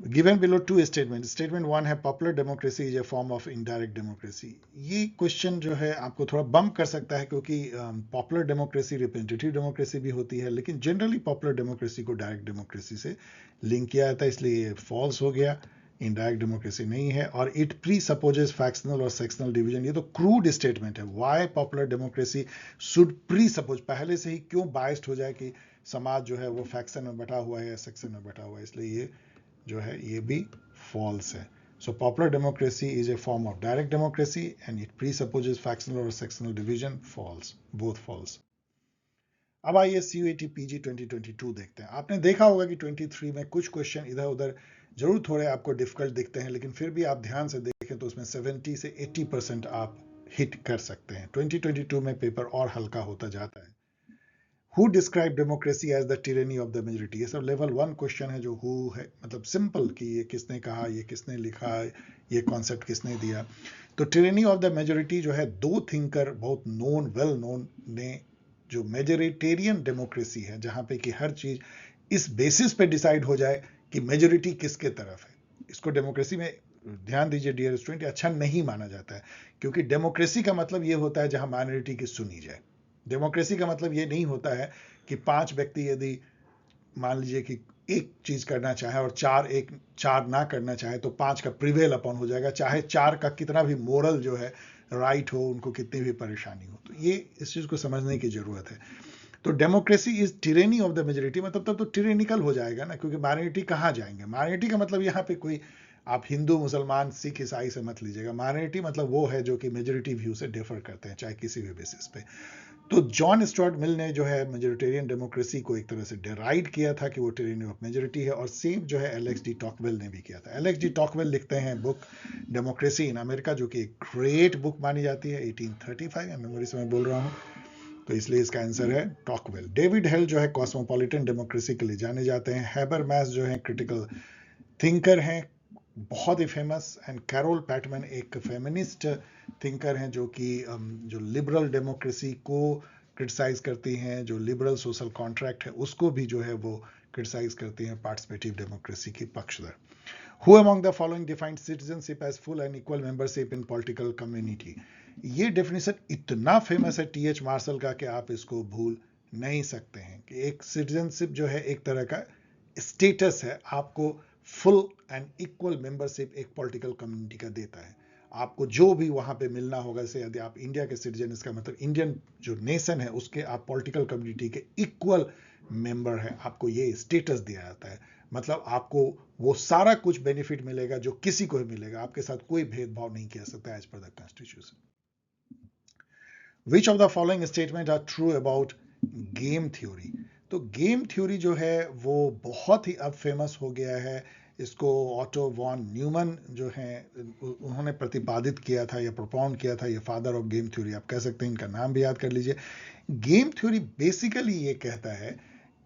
Speaker 2: Given below two statements. Statement one है popular democracy is a form of indirect democracy. ये क्वेश्चन जो है आपको थोड़ा बम्प कर सकता है, क्योंकि पॉपुलर डेमोक्रेसी रिप्रेजेंटेटिव डेमोक्रेसी भी होती है, लेकिन जनरली पॉपुलर डेमोक्रेसी को डायरेक्ट डेमोक्रेसी से लिंक किया जाता है, इसलिए ये फॉल्स हो गया, इनडायरेक्ट डेमोक्रेसी नहीं है। और इट प्री सपोजेस फैक्शनल और सेक्शनल डिवीजन, ये तो क्रूड स्टेटमेंट है। Why popular democracy should presuppose, पहले से ही क्यों बायस्ड हो जाए कि समाज जो है वो फैक्शन में बटा हुआ है या सेक्शन में बटा हुआ है, इसलिए ये जो है ये भी फॉल्स है। So popular democracy is a form of direct democracy and it presupposes factional और sectional division, false, both false. अब आइए CUET PG 2022 देखते हैं। आपने देखा होगा कि 23 में कुछ क्वेश्चन इधर उधर जरूर थोड़े आपको डिफिकल्ट दिखते हैं, लेकिन फिर भी आप ध्यान से देखें तो उसमें 70 से 80% आप हिट कर सकते हैं। 2022 में पेपर और हल्का होता जाता है। Who describe democracy as the tyranny of the majority, ये सब लेवल 1 क्वेश्चन है, जो हु है मतलब सिंपल कि ये किसने कहा, ये किसने लिखा, ये कॉन्सेप्ट किसने दिया। तो टिरेनी ऑफ द मेजोरिटी जो है, दो थिंकर बहुत नोन, वेल नोन ने, जो मेजोरिटेरियन डेमोक्रेसी है जहां पे कि हर चीज इस बेसिस पे डिसाइड हो जाए कि मेजोरिटी किसके तरफ है, इसको डेमोक्रेसी में, ध्यान दीजिए डियर स्टूडेंट, अच्छा नहीं माना जाता है। क्योंकि डेमोक्रेसी का मतलब ये होता है जहां माइनॉरिटी की सुनी जाए। डेमोक्रेसी का मतलब ये नहीं होता है कि 5 व्यक्ति यदि मान लीजिए कि एक चीज करना चाहे और चार ना करना चाहे, तो 5 का प्रिवेल अपॉन हो जाएगा, चाहे 4 का कितना भी मोरल जो है राइट हो, उनको कितनी भी परेशानी हो। तो ये इस चीज को समझने की जरूरत है। तो democracy is tyranny of the majority, मतलब तब तो टिरेनिकल हो जाएगा ना, क्योंकि माइनॉरिटी कहाँ जाएंगे। माइनॉरिटी का मतलब यहाँ पे कोई आप हिंदू, मुसलमान, सिख, ईसाई से मत लीजिएगा। माइनॉरिटी मतलब वो है जो कि मेजोरिटी व्यू से डिफर करते हैं, चाहे किसी भी बेसिस पे। तो जॉन स्टुअर्ट मिल ने जो है मेजोरिटेरियन डेमोक्रेसी को एक तरह से डेराइड किया था कि वो टिरेनी ऑफ मेजोरिटी है, और सेम जो है LXD टॉकवेल ने भी किया था। LXD टॉकवेल लिखते हैं बुक डेमोक्रेसी इन अमेरिका, जो कि एक ग्रेट बुक मानी जाती है, 1835 मेमोरी से मैं बोल रहा हूँ, तो इसलिए इसका आंसर है टॉकवेल। डेविड हेल जो है कॉस्मोपॉलिटन डेमोक्रेसी के लिए जाने जाते हैं। हैबरमैस जो है क्रिटिकल थिंकर हैं, बहुत ही फेमस। एंड कैरोल पैटमैन एक फेमिनिस्ट थिंकर हैं, जो कि जो लिबरल डेमोक्रेसी को क्रिटिसाइज करती हैं, जो लिबरल सोशल कॉन्ट्रैक्ट है उसको भी जो है वो क्रिटिसाइज करती हैं, पार्टिसिपेटिव डेमोक्रेसी की पक्षधर। Who among the following defined citizenship as full and equal membership in political community? ये डेफिनेशन इतना फेमस है TH मार्शल का कि आप इसको भूल नहीं सकते हैं, कि एक सिटीजनशिप जो है एक तरह का स्टेटस है, आपको फुल एंड इक्वल मेंबरशिप एक पॉलिटिकल कम्युनिटी का देता है। आपको जो भी वहां पे मिलना होगा, जैसे यदि आप इंडिया के सिटीजन, इसका मतलब इंडियन जो नेशन है उसके आप पॉलिटिकल कम्युनिटी के इक्वल मेंबर है, आपको ये स्टेटस दिया जाता है। मतलब आपको वो सारा कुछ बेनिफिट मिलेगा जो किसी को भी मिलेगा, आपके साथ कोई भेदभाव नहीं किया सकता as per the constitution. Which of the following statements are true about game theory. तो गेम थ्योरी जो है वो बहुत ही अब फेमस हो गया है। इसको ऑटो वॉन न्यूमन जो हैं उन्होंने प्रतिपादित किया था या प्रोपाउंड किया था, ये फादर ऑफ गेम थ्योरी आप कह सकते हैं, इनका नाम भी याद कर लीजिए। गेम थ्योरी बेसिकली ये कहता है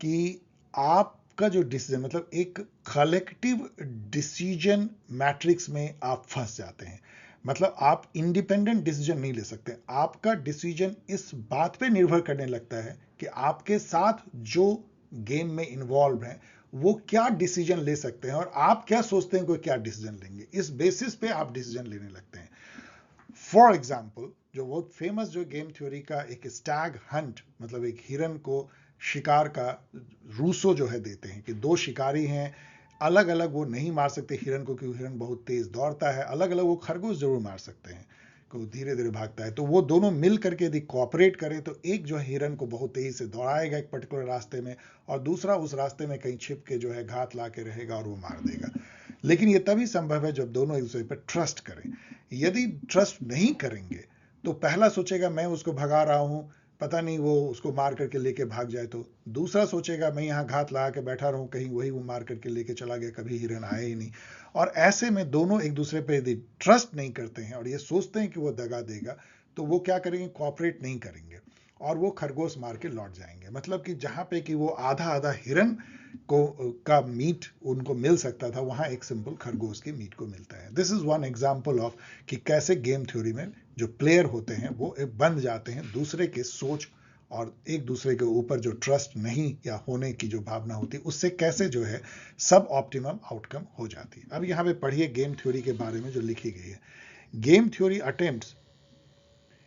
Speaker 2: कि आपका जो डिसीजन, मतलब एक कलेक्टिव डिसीजन मैट्रिक्स में आप फंस जाते हैं। मतलब आप इंडिपेंडेंट डिसीजन नहीं ले सकते। आपका डिसीजन इस बात पे निर्भर करने लगता है कि आपके साथ जो गेम में इन्वॉल्व हैं वो क्या डिसीजन ले सकते हैं और आप क्या सोचते हैं कि क्या डिसीजन लेंगे। इस बेसिस पे आप डिसीजन लेने लगते हैं। फॉर एग्जाम्पल, जो बहुत फेमस जो गेम थ्योरी का एक स्टैग हंट, मतलब एक हिरन को शिकार का रूसो जो है देते हैं कि दो शिकारी हैं, अलग अलग वो नहीं मार सकते हिरन को क्योंकि हिरन बहुत तेज दौड़ता है, अलग अलग वो खरगोश जरूर मार सकते हैं को धीरे धीरे भागता है। तो वो दोनों मिल करके यदि कोऑपरेट करें तो एक जो है हिरन को बहुत तेजी से दौड़ाएगा एक पर्टिकुलर रास्ते में, और दूसरा उस रास्ते में कहीं छिप के जो है घात ला के रहेगा और वो मार देगा। लेकिन ये तभी संभव है जब दोनों एक दूसरे पर ट्रस्ट करें। यदि ट्रस्ट नहीं करेंगे तो पहला सोचेगा मैं उसको भगा रहा हूं, पता नहीं वो उसको मार करके लेके भाग जाए, तो दूसरा सोचेगा मैं यहाँ घात लगा के बैठा रहूं, कहीं वही वो मार करके लेके चला गया, कभी हिरन आया ही नहीं। और ऐसे में दोनों एक दूसरे पे यदि ट्रस्ट नहीं करते हैं और ये सोचते हैं कि वो दगा देगा, तो वो क्या करेंगे, कोऑपरेट नहीं करेंगे और वो खरगोश मार के लौट जाएंगे। मतलब कि जहां पे कि वो आधा आधा हिरन को का मीट उनको मिल सकता था, वहां एक सिंपल खरगोश की मीट को मिलता है। This is one example of कि कैसे गेम थ्योरी में जो प्लेयर होते हैं वो बंध जाते हैं दूसरे के सोच और एक दूसरे के ऊपर जो ट्रस्ट नहीं या होने की जो भावना होती है उससे कैसे जो है सब ऑप्टिमम आउटकम हो जाती है। अब यहाँ पे पढ़िए गेम थ्योरी के बारे में जो लिखी गई है। Game theory attempts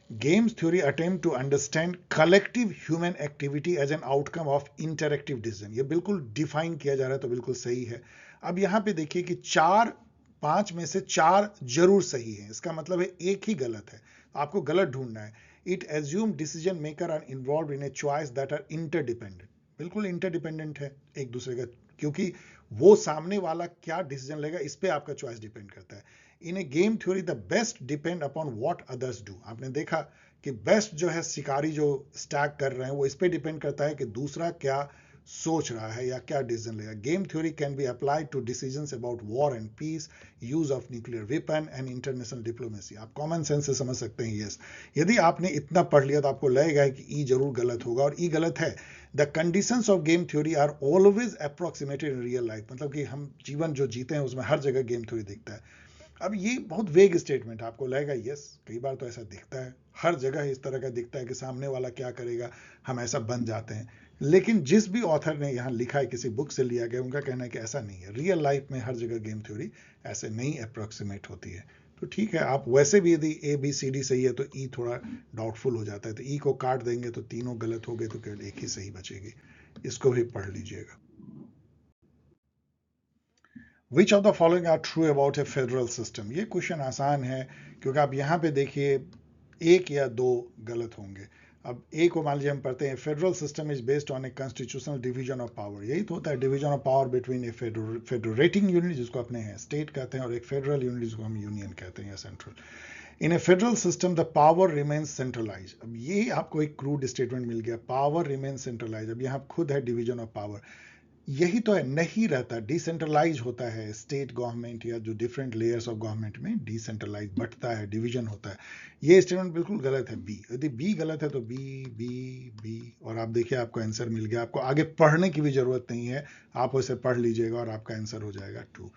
Speaker 2: Games theory attempt to understand collective human activity as an outcome of interactive decision। ये बिल्कुल डिफाइन किया जा रहा है तो बिल्कुल सही है। अब यहाँ पे देखिए कि 5 में से 4 जरूर सही है, इसका मतलब है एक ही गलत है, आपको गलत ढूंढना है। It assume decision maker are involve in a choice that are interdependent. बिल्कुल इंटरडिपेंडेंट है एक दूसरे का, क्योंकि वो सामने वाला क्या डिसीजन लेगा इस पे आपका चॉइस डिपेंड करता है। In a game theory the best depend upon what others do. आपने देखा कि बेस्ट जो है शिकारी जो स्टैक कर रहे हैं वो इस पे डिपेंड करता है कि दूसरा क्या सोच रहा है या क्या डिसीजन लेगा। Game theory can be applied to decisions about war and peace, use of nuclear weapon and international diplomacy. आप कॉमन सेंस से समझ सकते हैं। यस, यदि आपने इतना पढ़ लिया तो आपको लगेगा कि ई जरूर गलत होगा, और ई गलत है। The conditions of game theory are always approximated in real life. मतलब कि हम जीवन जो जीते हैं उसमें हर जगह गेम थ्योरी दिखता है। अब ये बहुत वेग स्टेटमेंट आपको लगेगा, यस कई बार तो ऐसा दिखता है, हर जगह इस तरह का दिखता है कि सामने वाला क्या करेगा हम ऐसा बन जाते हैं। लेकिन जिस भी ऑथर ने यहाँ लिखा है किसी बुक से लिया गया, उनका कहना है कि ऐसा नहीं है। रियल लाइफ में हर जगह गेम थ्योरी ऐसे नहीं अप्रोक्सीमेट होती है। तो ठीक है, आप वैसे भी यदि ABCD सही है तो ई थोड़ा डाउटफुल हो जाता है, तो ई को काट देंगे तो तीनों गलत हो गए तो केवल एक ही सही बचेगी। इसको भी पढ़ लीजिएगा। Which of the following are true about a federal system. ये क्वेश्चन आसान है क्योंकि आप यहाँ पे देखिए एक या दो गलत होंगे। अब एक को मान लीजिए हम पढ़ते हैं, federal system is based on a constitutional division of power. यही तो होता है, division of power between A federating unit जिसको अपने स्टेट कहते हैं और एक फेडरल यूनिट जिसको हम यूनियन कहते हैं या central. In a federal system the power remains centralise. अब ये आपको एक क्रूड स्टेटमेंट मिल गया, पावर रिमेन्स सेंट्रलाइज। अब यहाँ खुद है डिवीजन ऑफ पावर, यही तो है, नहीं रहता, डिसेंट्रलाइज होता है। स्टेट गवर्नमेंट या जो डिफरेंट लेयर्स ऑफ गवर्नमेंट में डिसेंट्रलाइज बटता है, डिवीजन होता है। ये स्टेटमेंट बिल्कुल गलत है, बी। यदि बी गलत है तो बी बी बी, और आप देखिए आपको आंसर मिल गया। आपको आगे पढ़ने की भी जरूरत नहीं है, आप उसे पढ़ लीजिएगा और आपका आंसर हो जाएगा 2।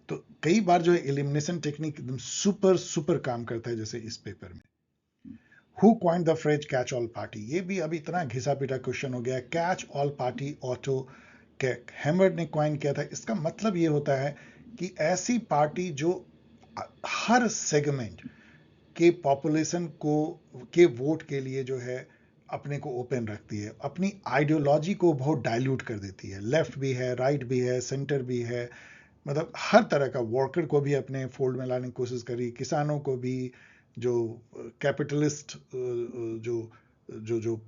Speaker 2: तो कई बार जो है एलिमिनेशन टेक्निक एकदम सुपर सुपर काम करता है, जैसे इस पेपर में। Who coined the phrase catch all party. ये भी अभी इतना घिसा पिटा क्वेश्चन हो गया। Catch all party auto hammer ने कॉइन किया था। इसका मतलब ये होता है कि ऐसी पार्टी जो हर सेगमेंट के पॉपुलेशन को के वोट के लिए जो है अपने को ओपन रखती है, अपनी आइडियोलॉजी को बहुत डाइल्यूट कर देती है। लेफ्ट भी है, राइट भी है, सेंटर भी है, मतलब हर तरह का। वर्कर को भी अपने फोल्ड में लाने की कोशिश करी, किसानों को भी, जो कैपिटलिस्ट जो जो जो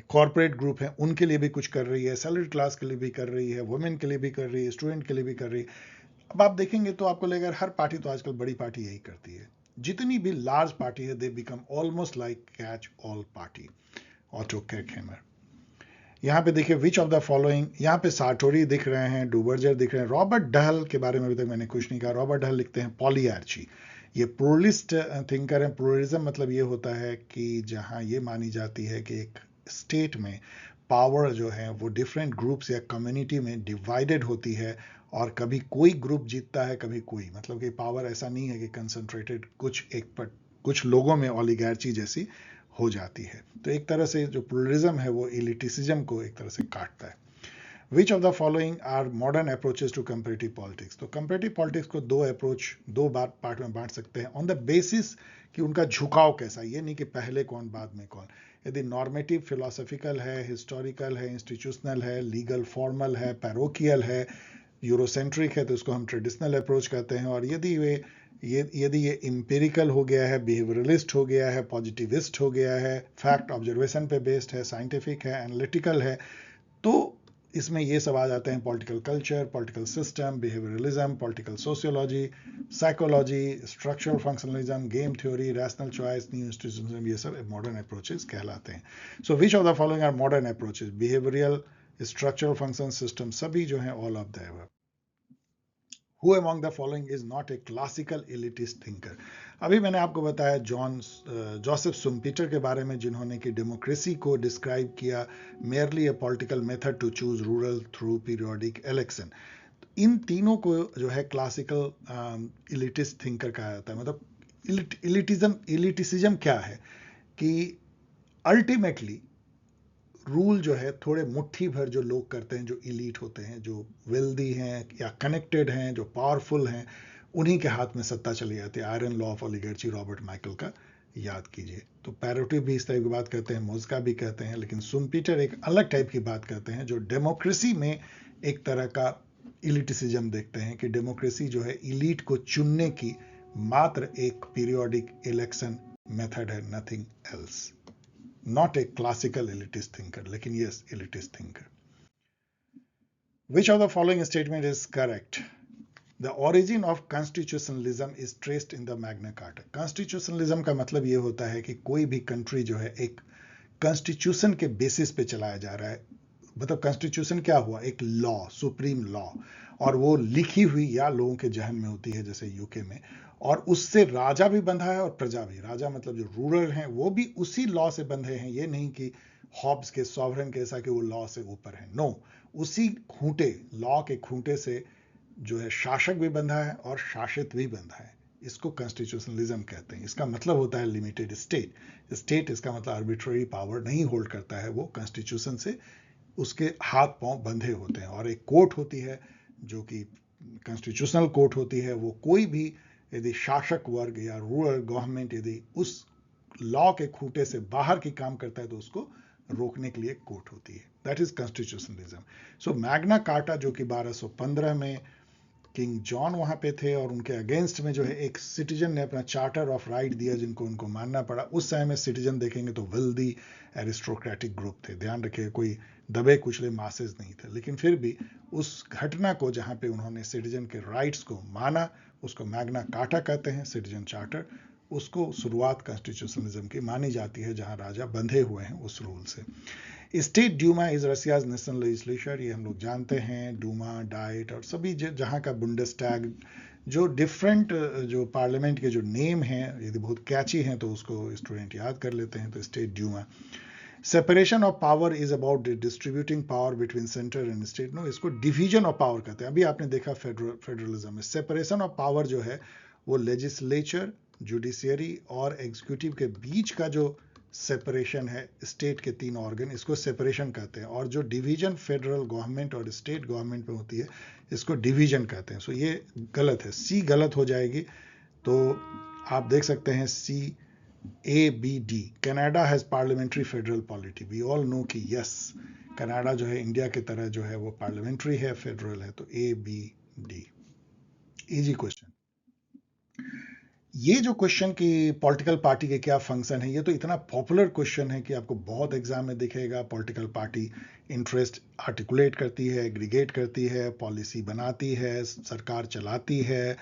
Speaker 2: कॉरपोरेट ग्रुप है उनके लिए भी कुछ कर रही है, सैलरी क्लास के लिए भी कर रही है, वुमेन के लिए भी कर रही है, स्टूडेंट के लिए भी कर रही है। अब आप देखेंगे तो आपको लगेगा हर पार्टी तो आजकल बड़ी पार्टी यही करती है। जितनी भी लार्ज पार्टी है they become almost like catch all party, Otto Kirchheimer. यहाँ पे देखिए विच ऑफ द फॉलोइंग, यहाँ पे सार्टोरी दिख रहे हैं, डूबर्जर दिख रहे हैं, रॉबर्ट डहल के बारे में अभी तक मैंने कुछ नहीं कहा। रॉबर्ट डहल लिखते हैं पॉलीआर्ची, ये प्लूरलिस्ट थिंकर है। प्लूरलिज्म मतलब ये होता है कि जहाँ ये मानी जाती है कि एक स्टेट में पावर जो है वो डिफरेंट ग्रुप्स या कम्युनिटी में डिवाइडेड होती है, और कभी कोई ग्रुप जीतता है कभी कोई, मतलब कि पावर ऐसा नहीं है कि कंसंट्रेटेड कुछ लोगों में ओलिगार्ची जैसी हो जाती है। तो एक तरह से जो प्लूरलिज्म है वो इलिटिसिज्म को एक तरह से काटता है। Which of the following are modern approaches to comparative politics, तो कंपेरेटिव पॉलिटिक्स को दो बार पार्ट में बांट सकते हैं ऑन द बेसिस कि उनका झुकाव कैसा, ये नहीं कि पहले कौन बाद में कौन। यदि नॉर्मेटिव फिलोसॉफिकल है, हिस्टोरिकल है, इंस्टीट्यूशनल है, लीगल फॉर्मल है, पैरोकियल है, यूरोसेंट्रिक है, तो उसको हम ट्रेडिशनल अप्रोच कहते हैं। और यदि ये इंपेरिकल हो गया है, बिहेवियरलिस्ट हो गया है, पॉजिटिविस्ट हो गया है, फैक्ट ऑब्जर्वेशन पे बेस्ड है, साइंटिफिक है, एनालिटिकल है, तो इसमें ये सब आ जाते हैं political culture, political system, behaviouralism, political sociology, psychology, structural functionalism, game theory, rational choice, new institutionalism, ये सब मॉडर्न अप्रोचेस कहलाते हैं। So which of the following are modern approaches, behavioural, structural function system, सभी जो है all of the above. Who among the following is not a classical elitist thinker? अभी मैंने आपको बताया जोसेफ शुम्पीटर के बारे में, जिन्होंने कि डेमोक्रेसी को डिस्क्राइब किया merely a political method to choose rulers through periodic election. इन तीनों को जो है क्लासिकल इलिटिस्ट थिंकर कहा जाता है। मतलब इलिटिसिज्म क्या है कि अल्टीमेटली रूल जो है थोड़े मुट्ठी भर जो लोग करते हैं, जो इलीट होते हैं, जो वेल्दी हैं या कनेक्टेड हैं, जो पावरफुल हैं, उन्हीं के हाथ में सत्ता चली जाती है। Iron law of oligarchy Robert Michael का याद कीजिए। तो पैरोटिव भी इस टाइप की बात करते हैं, मोज़का भी कहते हैं, लेकिन शुम्पीटर एक अलग टाइप की बात करते हैं, जो डेमोक्रेसी में एक तरह का इलिटिसिज्म देखते हैं कि डेमोक्रेसी जो है इलीट को चुनने की मात्र एक पीरियोडिक इलेक्शन मेथड है, nothing else. Not a classical elitist thinker, लेकिन yes, elitist thinker. Which of the following statement is correct? The origin of constitutionalism is traced in the Magna Carta. Constitutionalism का मतलब ये होता है कि कोई भी कंट्री जो है एक कॉन्स्टिट्यूशन के बेसिस पे चलाया जा रहा है। मतलब कॉन्स्टिट्यूशन क्या हुआ, एक लॉ, सुप्रीम लॉ, और वो लिखी हुई या लोगों के जहन में होती है जैसे यूके में, और उससे राजा भी बंधा है और प्रजा भी। राजा मतलब जो रूलर हैं वो भी उसी लॉ से बंधे हैं, ये नहीं कि हॉब्स के सॉवरेन के ऐसा कि वो लॉ से ऊपर है। नो, उसी खूंटे, लॉ के खूंटे से जो है शासक भी बंधा है और शासित भी बंधा है। इसको कॉन्स्टिट्यूशनलिज्म कहते हैं। इसका मतलब होता है लिमिटेड स्टेट। स्टेट इसका मतलब आर्बिट्ररी पावर नहीं होल्ड करता है, वो कॉन्स्टिट्यूशन से उसके हाथ पांव बंधे होते हैं। और एक कोर्ट होती है जो कि कॉन्स्टिट्यूशनल कोर्ट होती है, वो कोई भी यदि शासक वर्ग या रूरल गवर्नमेंट यदि उस लॉ के खूंटे से बाहर की काम करता है तो उसको रोकने के लिए कोर्ट होती है। That is constitutionalism. So Magna carta जो कि 1215 में किंग जॉन वहां पे थे, और उनके अगेंस्ट में जो है एक सिटीजन ने अपना चार्टर ऑफ राइट दिया जिनको उनको मानना पड़ा। उस समय में सिटीजन देखेंगे तो वेल्दी एरिस्टोक्रेटिक ग्रुप थे, ध्यान रखिए, कोई दबे कुचले मासेस नहीं थे। लेकिन फिर भी उस घटना को जहां पे उन्होंने सिटीजन के राइट्स को माना, उसको मैग्ना कार्टा कहते हैं, सिटीजन चार्टर। उसको शुरुआत कॉन्स्टिट्यूशनलिज्म की मानी जाती है, जहां राजा बंधे हुए हैं उस रूल से। State Duma is Russia's national legislature, ये हम लोग जानते हैं। डूमा, डाइट और सभी जहाँ का बुंडेस्टैग, जो डिफरेंट जो पार्लियामेंट के जो नेम हैं यदि बहुत कैची हैं तो उसको स्टूडेंट याद कर लेते हैं। तो state Duma. Separation of power is about distributing power between centre and state. No, इसको डिवीजन ऑफ पावर कहते हैं। अभी आपने देखा फेडरलिज्म में सेपरेशन ऑफ पावर जो है वो लेजिस्लेचर, जुडिशियरी और एग्जीक्यूटिव के बीच का जो सेपरेशन है, स्टेट के 3 ऑर्गन, इसको सेपरेशन कहते हैं। और जो डिवीजन फेडरल गवर्नमेंट और स्टेट गवर्नमेंट में होती है, इसको डिवीजन कहते हैं। सो ये गलत है, सी गलत हो जाएगी। तो आप देख सकते हैं CABD, Canada has parliamentary federal polity. We all know कि यस, कनाडा जो है इंडिया की तरह जो है वो पार्लियामेंट्री है, फेडरल है। तो ABD, इजी क्वेश्चन। ये जो क्वेश्चन कि पॉलिटिकल पार्टी के क्या फंक्शन है, ये तो इतना पॉपुलर क्वेश्चन है कि आपको बहुत एग्जाम में दिखेगा। पॉलिटिकल पार्टी इंटरेस्ट आर्टिकुलेट करती है, एग्रीगेट करती है, पॉलिसी बनाती है, सरकार चलाती है,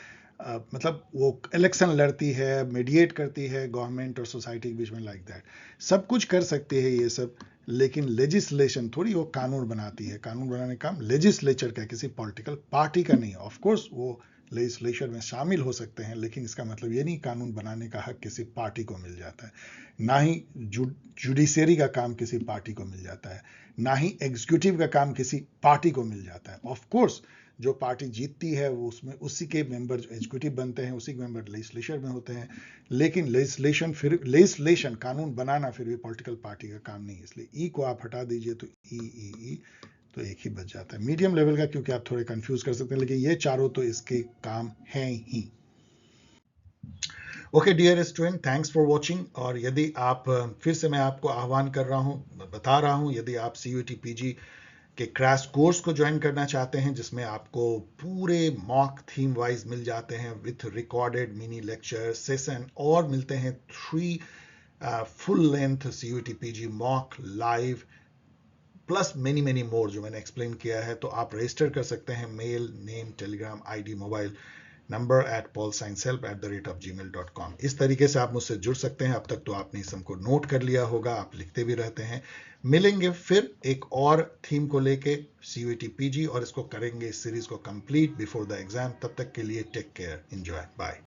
Speaker 2: मतलब वो इलेक्शन लड़ती है, मीडिएट करती है गवर्नमेंट और सोसाइटी के बीच में, लाइक दैट सब कुछ कर सकती है ये सब। लेकिन लेजिस्लेशन थोड़ी वो कानून बनाती है। कानून बनाने का काम लेजिस्लेचर का है, किसी पॉलिटिकल पार्टी का नहीं है। ऑफ कोर्स वो लेजिस्लेचर में शामिल हो सकते हैं, लेकिन इसका मतलब ये नहीं कानून बनाने का हक किसी पार्टी को मिल जाता है। ना ही जुडिशरी का काम किसी पार्टी को मिल जाता है, ना ही एग्जीक्यूटिव का काम किसी पार्टी को मिल जाता है। ऑफ कोर्स जो पार्टी जीतती है वो उसमें उसी के मेंबर जो एग्जीक्यूटिव बनते हैं, उसी के मेंबर लेजिस्लेचर में होते हैं। लेकिन लेजिस्लेशन कानून बनाना फिर भी पॉलिटिकल पार्टी का काम नहीं है। इसलिए ई को आप हटा दीजिए तो ई तो एक ही बच जाता है। मीडियम लेवल का क्योंकि आप थोड़े कंफ्यूज कर सकते हैं, लेकिन ये चारों तो इसके काम हैं ही।
Speaker 1: Okay dear student, thanks for watching. और यदि आप फिर से मैं आपको आह्वान कर रहा हूँ, बता रहा हूँ, यदि आप CUET PG के क्रैश कोर्स को ज्वाइन करना चाहते हैं जिसमें आपको पूरे मॉक थीम वाइज मिल जाते हैं with recorded mini lecture session, और मिलते हैं 3 full length CUET PG mock live plus many more जो मैंने एक्सप्लेन किया है, तो आप रजिस्टर कर सकते हैं mail, name, Telegram ID, mobile number @paulsciencehelp@gmail.com। इस तरीके से आप मुझसे जुड़ सकते हैं। अब तक तो आपने इस सबको नोट कर लिया होगा, आप लिखते भी रहते हैं। मिलेंगे फिर एक और थीम को लेके CUET PG, और इसको करेंगे इस सीरीज को कंप्लीट बिफोर द एग्जाम। तब तक के लिए टेक केयर, एंजॉय, बाय।